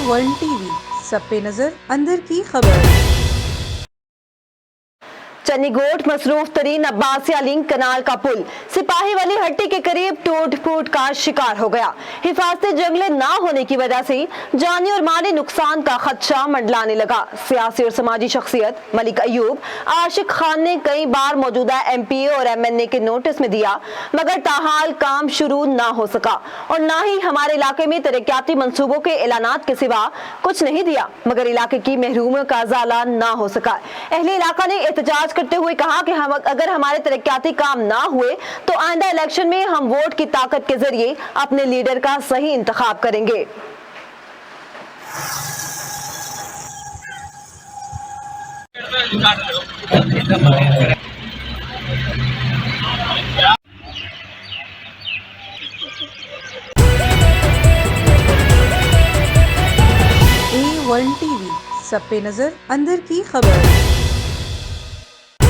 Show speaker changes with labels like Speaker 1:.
Speaker 1: A1 TV, सब पे नजर, अंदर की खबर।
Speaker 2: चन्नीगोट मसरूफ तरीन अब्बासिया लिंक कनाल का पुल सिपाही वाली हट्टी के करीब टूट फूट का शिकार हो गया। हिफाजती जंगले ना होने की वजह से जानी और माली नुकसान का खदशा मंडलाने लगा। सियासी और समाजी शख्सियत मलिक अयूब आशिक खान ने कई बार मौजूदा MPA और MNA के नोटिस में दिया, मगर ताहाल काम शुरू ना हो सका और ना ही हमारे इलाके में तरक्याती मंसूबों के ऐलानात के सिवा कुछ नहीं दिया, मगर इलाके की महरूमियों का ज़ाला ना हो सका। अहले इलाका ने एहतजाज करते हुए कहा कि अगर हमारे तरक्याती काम ना हुए तो आइंदा इलेक्शन में हम वोट की ताकत के जरिए अपने लीडर का सही इंतखाब करेंगे।
Speaker 1: A1 टीवी, सब पे नजर, अंदर की खबर।